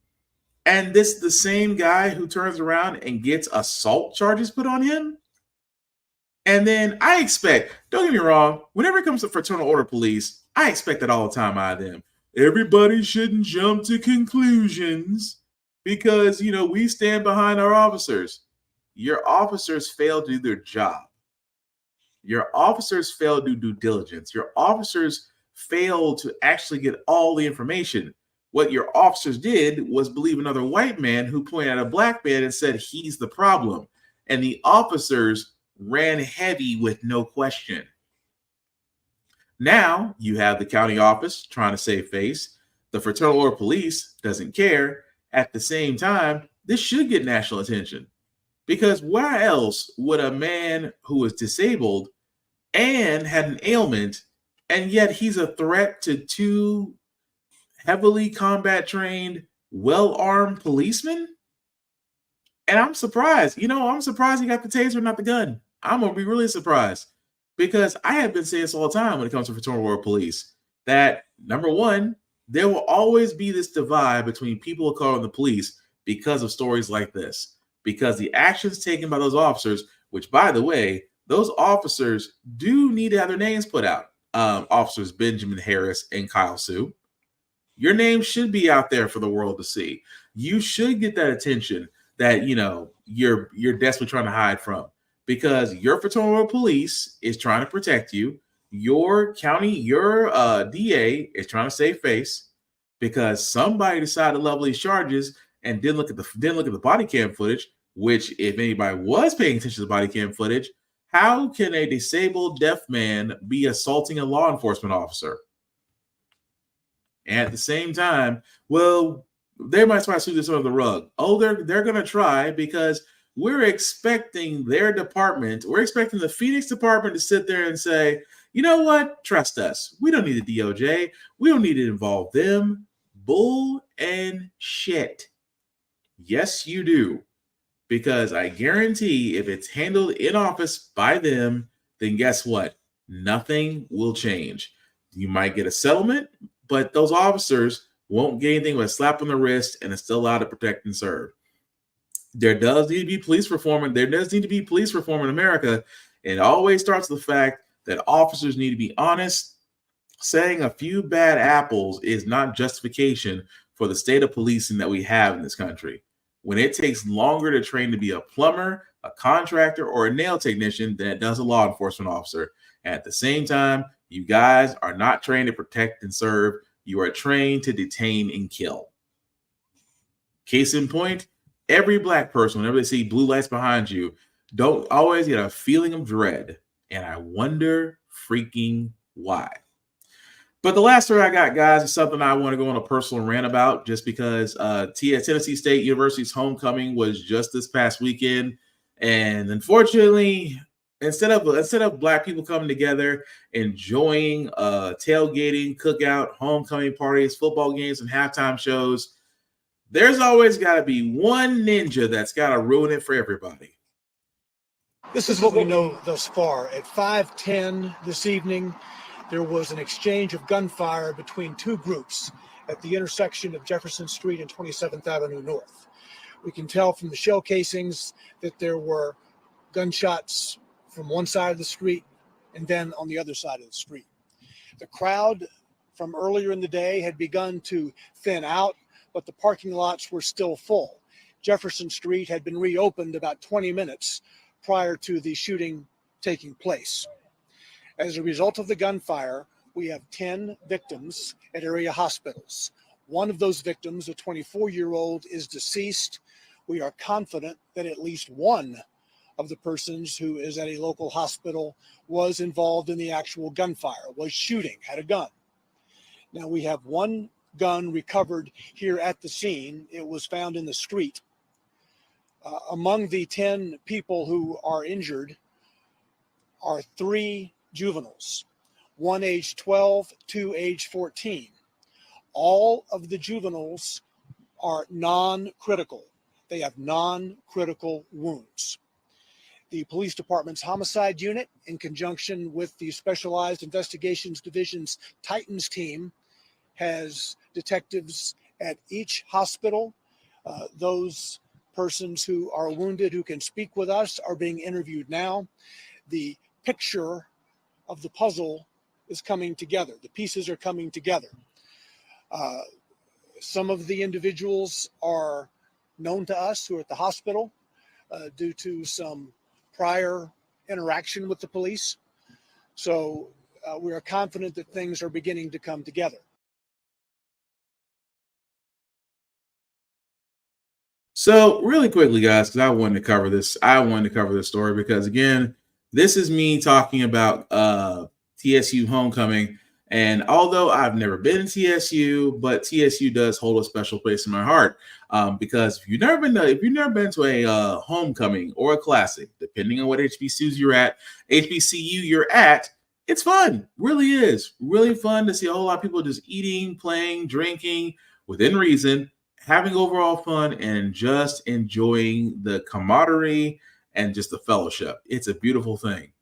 and this the same guy who turns around and gets assault charges put on him. And then I expect, don't get me wrong, whenever it comes to fraternal order police, I expect that all the time out of them. Everybody shouldn't jump to conclusions because, we stand behind our officers. Your officers failed to do their job. Your officers failed to do due diligence. Your officers failed to actually get all the information. What your officers did was believe another white man who pointed at a black man and said he's the problem. And the officers ran heavy with no question. Now you have the county office trying to save face. The fraternal order police doesn't care. At the same time, this should get national attention. Because why else would a man who is disabled and had an ailment, and yet he's a threat to 2 heavily combat trained, well-armed policemen? And I'm surprised. I'm surprised he got the taser, not the gun. I'm going to be really surprised. Because I have been saying this all the time when it comes to fraternal order police, that number one, there will always be this divide between people of color and the police because of stories like this. Because the actions taken by those officers, which, by the way, those officers do need to have their names put out. Officers Benjamin Harris and Kyle Sue. Your name should be out there for the world to see. You should get that attention that, you're desperately trying to hide from. Because your fraternal order police is trying to protect you. Your DA is trying to save face because somebody decided to level these charges and didn't look at the body cam footage, which if anybody was paying attention to the body cam footage, how can a disabled deaf man be assaulting a law enforcement officer? And at the same time, well, they might try to sweep this under the rug. Oh, they're going to try because we're expecting their department, we're expecting the Phoenix department to sit there and say, you know what? Trust us. We don't need the DOJ. We don't need to involve them. Bull and shit. Yes, you do. Because I guarantee if it's handled in office by them, then guess what? Nothing will change. You might get a settlement, but those officers won't get anything but a slap on the wrist and is still allowed to protect and serve. There does need to be police reform, and there does need to be police reform in America. It always starts with the fact that officers need to be honest. Saying a few bad apples is not justification for the state of policing that we have in this country. When it takes longer to train to be a plumber, a contractor, or a nail technician than it does a law enforcement officer. And at the same time, you guys are not trained to protect and serve. You are trained to detain and kill. Case in point, every black person, whenever they see blue lights behind you, don't always get a feeling of dread. And I wonder freaking why. But the last story I got, guys, is something I want to go on a personal rant about, just because Tennessee State University's homecoming was just this past weekend. And unfortunately, instead of black people coming together, enjoying tailgating, cookout, homecoming parties, football games, and halftime shows, there's always got to be one ninja that's got to ruin it for everybody. This is what we know thus far. At 5:10 this evening, there was an exchange of gunfire between two groups at the intersection of Jefferson Street and 27th Avenue North. We can tell from the shell casings that there were gunshots from one side of the street and then on the other side of the street. The crowd from earlier in the day had begun to thin out, but the parking lots were still full. Jefferson Street had been reopened about 20 minutes prior to the shooting taking place. As a result of the gunfire, we have 10 victims at area hospitals. One of those victims, a 24-year-old, is deceased. We are confident that at least one of the persons who is at a local hospital was involved in the actual gunfire, was shooting, had a gun. Now, we have one gun recovered here at the scene. It was found in the street. Among the 10 people who are injured are 3 juveniles, one age 12, 2 age 14. All of the juveniles are non-critical. They have non-critical wounds. The police department's homicide unit, in conjunction with the Specialized Investigations Division's Titans team, has detectives at each hospital. Those persons who are wounded who can speak with us are being interviewed now. The picture of the puzzle is coming together. The pieces are coming together. Some of the individuals are known to us who are at the hospital due to some prior interaction with the police. So we are confident that things are beginning to come together. So really quickly, guys, because I wanted to cover this story because, again, this is me talking about TSU homecoming. And although I've never been to TSU, but TSU does hold a special place in my heart because if you've never been to a homecoming or a classic, depending on what HBCU you're at, it's fun. Really is really fun to see a whole lot of people just eating, playing, drinking within reason, having overall fun, and just enjoying the camaraderie and just the fellowship. It's a beautiful thing.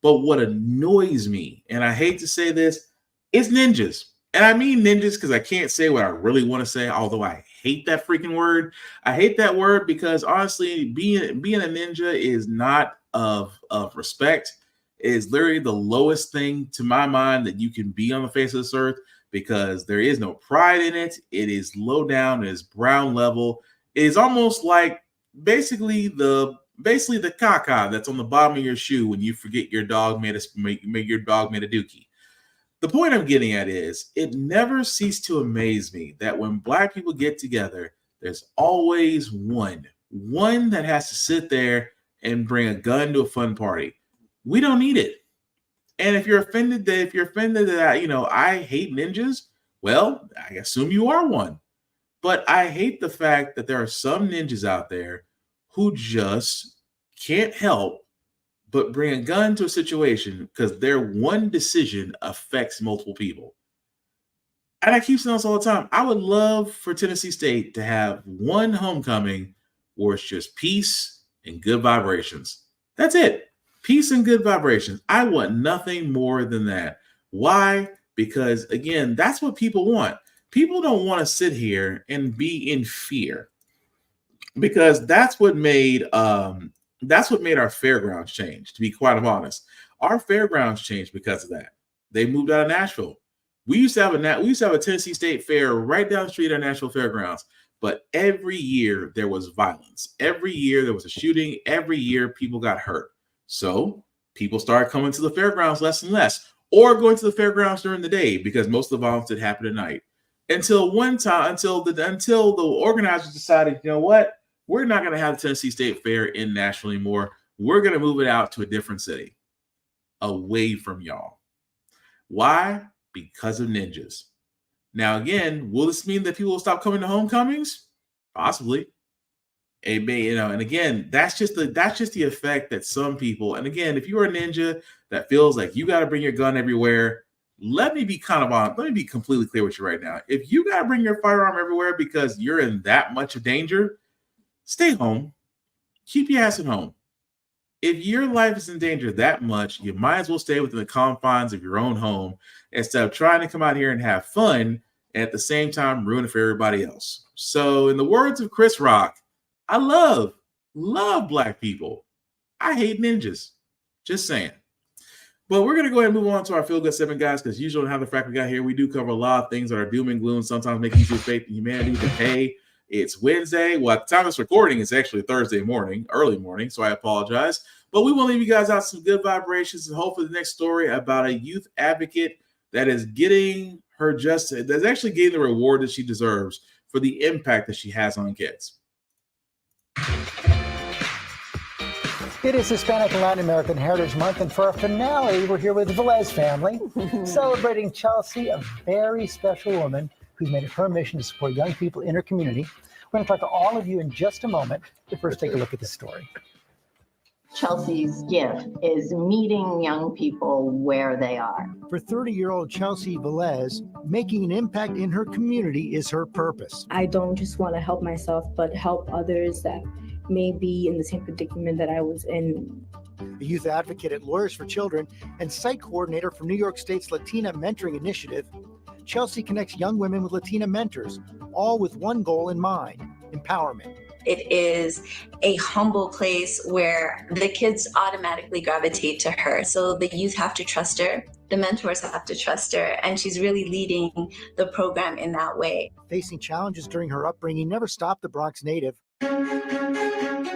But what annoys me, and I hate to say this, is ninjas. And I mean ninjas because I can't say what I really want to say, although I hate that freaking word. I hate that word because, honestly, being a ninja is not of respect. It is literally the lowest thing to my mind that you can be on the face of this earth because there is no pride in it. It is low down. It is brown level. It is almost like basically the caca that's on the bottom of your shoe when you forget your dog made a dookie. The point I'm getting at is it never ceased to amaze me that when black people get together, there's always one that has to sit there and bring a gun to a fun party. We don't need it. And if you're offended that I hate ninjas, well, I assume you are one. But I hate the fact that there are some ninjas out there who just can't help but bring a gun to a situation because their one decision affects multiple people. And I keep saying this all the time. I would love for Tennessee State to have one homecoming where it's just peace and good vibrations. That's it. Peace and good vibrations. I want nothing more than that. Why? Because, again, that's what people want. People don't want to sit here and be in fear, because that's what made our fairgrounds change. To be quite honest, our fairgrounds changed because of that. They moved out of Nashville. We used to have a Tennessee State Fair right down the street at Nashville Fairgrounds, but every year there was violence. Every year there was a shooting. Every year people got hurt. So people started coming to the fairgrounds less and less, or going to the fairgrounds during the day, because most of the violence did happen at night. Until the organizers decided, you know what? We're not going to have the Tennessee State Fair in Nashville anymore. We're going to move it out to a different city, away from y'all. Why? Because of ninjas. Now, again, will this mean that people will stop coming to homecomings? Possibly. It may, and again, that's just the effect that some people, and again, if you're a ninja that feels like you got to bring your gun everywhere, let me be completely clear with you right now. If you got to bring your firearm everywhere because you're in that much of danger, stay home. Keep your ass at home. If your life is in danger that much, you might as well stay within the confines of your own home instead of trying to come out here and have fun and at the same time ruin it for everybody else. So, in the words of Chris Rock, I love black people. I hate ninjas. Just saying. But we're going to go ahead and move on to our Feel Good 7, guys, because usually on How the Frack We Got Here, we do cover a lot of things that are doom and gloom, sometimes make you lose faith in humanity. But hey, it's Wednesday. Well, at the time of this recording, it's actually Thursday morning, early morning, so I apologize. But we will leave you guys out some good vibrations, and hopefully the next story about a youth advocate that is getting her justice, that's actually getting the reward that she deserves for the impact that she has on kids. It is Hispanic and Latin American Heritage Month, and for our finale, we're here with the Velez family, celebrating Chelsea, a very special woman who's made it her mission to support young people in her community. We're going to talk to all of you in just a moment, but first take a look at this story. Chelsea's gift is meeting young people where they are. For 30-year-old Chelsea Velez, making an impact in her community is her purpose. I don't just want to help myself, but help others that may be in the same predicament that I was in. A youth advocate at Lawyers for Children and site coordinator for New York State's Latina Mentoring Initiative, Chelsea connects young women with Latina mentors, all with one goal in mind: empowerment. It is a humble place where the kids automatically gravitate to her. So the youth have to trust her, the mentors have to trust her, and she's really leading the program in that way. Facing challenges during her upbringing never stopped the Bronx native,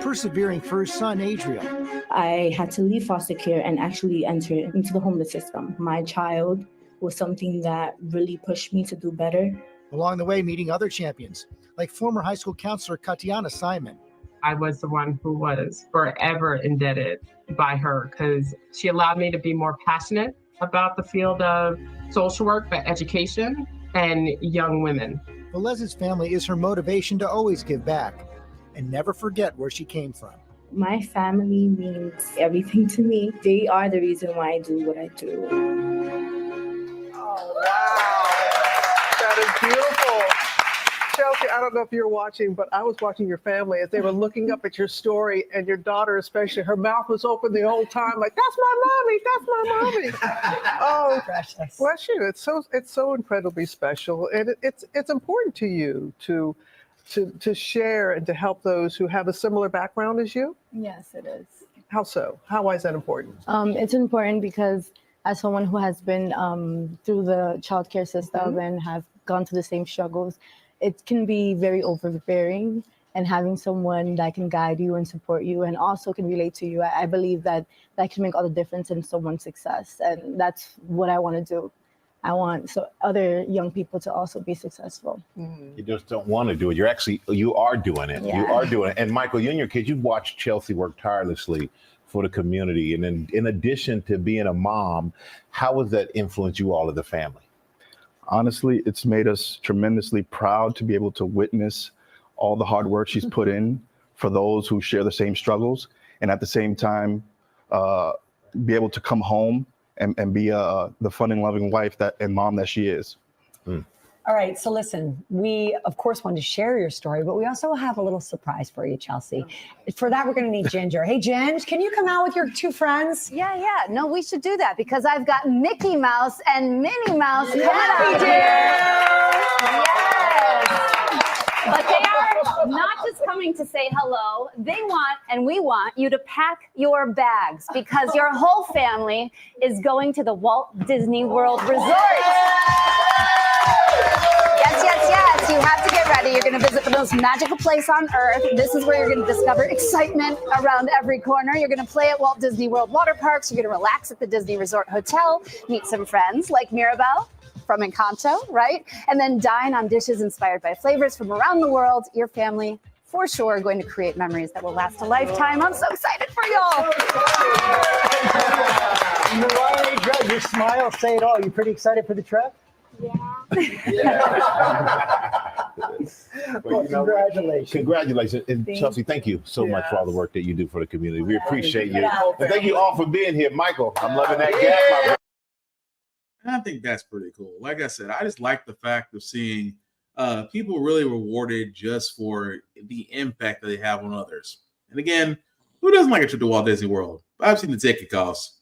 persevering for her son, Adriel. I had to leave foster care and actually enter into the homeless system. My child was something that really pushed me to do better. Along the way, meeting other champions, like former high school counselor Katiana Simon. I was the one who was forever indebted by her because she allowed me to be more passionate about the field of social work, but education and young women. Velez's family is her motivation to always give back and never forget where she came from. My family means everything to me. They are the reason why I do what I do. Oh, wow. That is beautiful. Chelsea, I don't know if you're watching, but I was watching your family as they were looking up at your story, and your daughter especially, her mouth was open the whole time, like, that's my mommy, that's my mommy. Oh, precious. Bless you. It's so incredibly special, and it's important to you to share and to help those who have a similar background as you. Yes, it is. How so? Why is that important? It's important because as someone who has been through the childcare system and have gone through the same struggles, it can be very overbearing, and having someone that can guide you and support you and also can relate to you, I believe that can make all the difference in someone's success. And that's what I want to do. I want other young people to also be successful. You just don't want to do it. You are doing it. Yeah. You are doing it. And Michael, you and your kids, you've watched Chelsea work tirelessly for the community. And then in addition to being a mom, how has that influenced you all as a family? Honestly, it's made us tremendously proud to be able to witness all the hard work she's put in for those who share the same struggles, and at the same time, be able to come home and be the fun and loving wife and mom that she is. All right, so listen, we of course wanted to share your story, but we also have a little surprise for you, Chelsea. For that, we're going to need Ginger. Hey, Ginger, can you come out with your two friends? Yeah. No, we should do that because I've got Mickey Mouse and Minnie Mouse coming we out do. here. Yes. But they are not just coming to say hello. They want, and we want, you to pack your bags because your whole family is going to the Walt Disney World Resort. Yes. You have to get ready. You're going to visit the most magical place on earth. This is where you're going to discover excitement around every corner. You're going to play at Walt Disney World water parks. You're going to relax at the Disney Resort Hotel, meet some friends like Mirabelle from Encanto, right? And then dine on dishes inspired by flavors from around the world. Your family, for sure, going to create memories that will last a lifetime. I'm so excited for y'all. Mariah, your smile, say it all. You pretty excited for the trip? Well, congratulations. Congratulations. And Chelsea, thank you so much for all the work that you do for the community. We appreciate you. And thank you all for being here. Michael, I'm loving that gap, my brother. And I think that's pretty cool. Like I said, I just like the fact of seeing people really rewarded just for the impact that they have on others. And again, who doesn't like a trip to Walt Disney World? I've seen the ticket costs.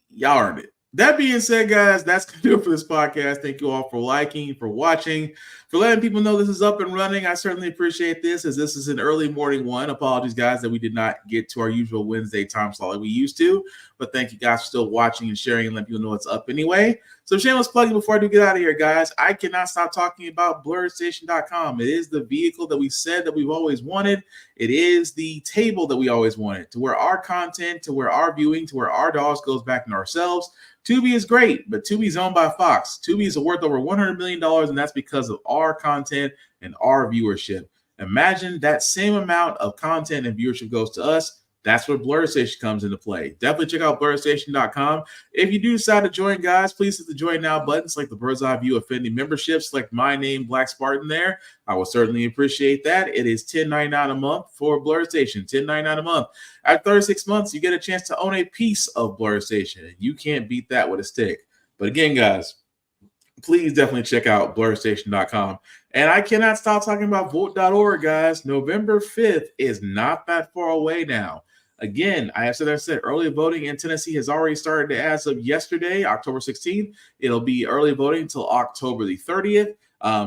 Y'all earned it. That being said, guys, that's going to do it for this podcast. Thank you all for liking, for watching, for letting people know this is up and running. I certainly appreciate this, as this is an early morning one. Apologies, guys, that we did not get to our usual Wednesday time slot like we used to. But thank you guys for still watching and sharing and letting people know it's up anyway. So shameless plugging before I do get out of here, guys. I cannot stop talking about blurredstation.com. It is the vehicle that we said that we've always wanted. It is the table that we always wanted, to where our content, to where our viewing, to where our dollars goes back into ourselves. Tubi is great, but Tubi is owned by Fox. Tubi is worth over $100 million, and that's because of our content and our viewership. Imagine that same amount of content and viewership goes to us. That's where Blur Station comes into play. Definitely check out blurredstation.com. If you do decide to join, guys, please hit the join now button. Select the Bird's Eye View Affinity membership. Select my name, Black Spartan, there. I will certainly appreciate that. It is $10.99 a month for Blur Station. $10.99 a month. At 36 months, you get a chance to own a piece of Blur Station. You can't beat that with a stick. But again, guys, please definitely check out blurredstation.com. And I cannot stop talking about vote.org, guys. November 5th is not that far away now. Again, I said early voting in Tennessee has already started as of yesterday, October 16th. It'll be early voting until October the 30th.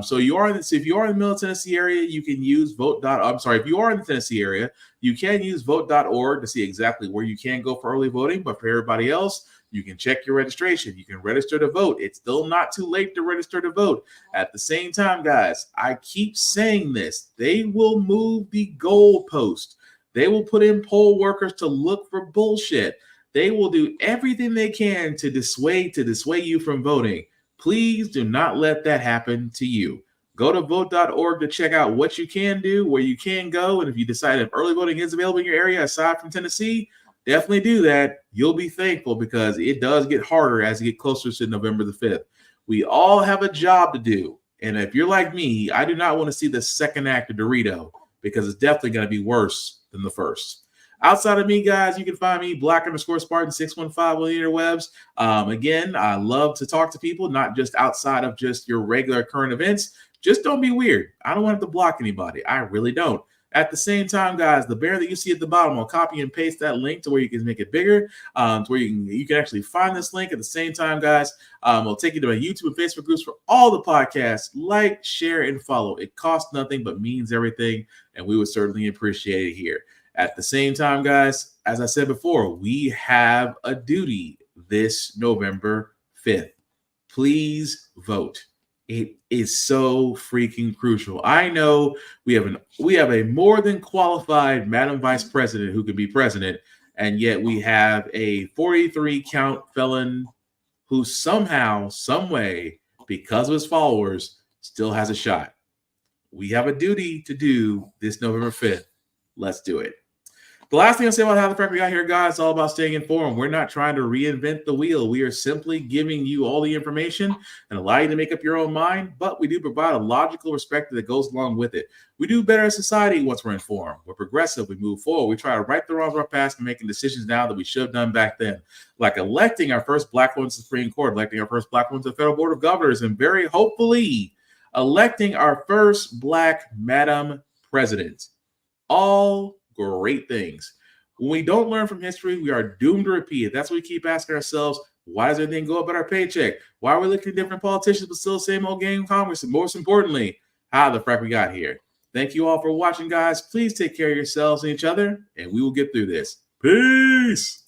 So if you are in the Middle Tennessee area, you can use if you are in the Tennessee area, you can use vote.org to see exactly where you can go for early voting. But for everybody else, you can check your registration. You can register to vote. It's still not too late to register to vote. At the same time, guys, I keep saying this. They will move the goalpost. They will put in poll workers to look for bullshit. They will do everything they can to dissuade you from voting. Please do not let that happen to you. Go to vote.org to check out what you can do, where you can go. And if you decide if early voting is available in your area, aside from Tennessee, definitely do that. You'll be thankful, because it does get harder as you get closer to November the 5th. We all have a job to do. And if you're like me, I do not want to see the second act of Dorito, because it's definitely going to be worse than the first. Outside of me, guys, you can find me, Black_Spartan 615 on the interwebs. Again, I love to talk to people, not just outside of just your regular current events. Just don't be weird. I don't want to block anybody. I really don't. At the same time, guys, the banner that you see at the bottom, I'll copy and paste that link to where you can make it bigger, to where you can actually find this link. At the same time, guys, it'll take you to my YouTube and Facebook groups for all the podcasts. Like, share, and follow. It costs nothing but means everything, and we would certainly appreciate it here. At the same time, guys, as I said before, we have a duty this November 5th. Please vote. It is so freaking crucial. I know we have a more than qualified Madam Vice President who could be president, and yet we have a 43 count felon who somehow, some way, because of his followers, still has a shot. We have a duty to do this November 5th. Let's do it. The last thing I'll say about How the Frack We Got Here, guys, it's all about staying informed. We're not trying to reinvent the wheel. We are simply giving you all the information and allow you to make up your own mind, but we do provide a logical perspective that goes along with it. We do better as society once we're informed. We're progressive. We move forward. We try to right the wrongs of our past and making decisions now that we should have done back then, like electing our first Black woman to the Supreme Court, electing our first Black woman to the Federal Board of Governors, and very hopefully electing our first Black Madam President. All great things. When we don't learn from history, we are doomed to repeat it. That's what we keep asking ourselves. Why does everything go up at our paycheck? Why are we looking at different politicians but still the same old game in Congress? And most importantly, how the frack we got here. Thank you all for watching, guys. Please take care of yourselves and each other, and we will get through this. Peace.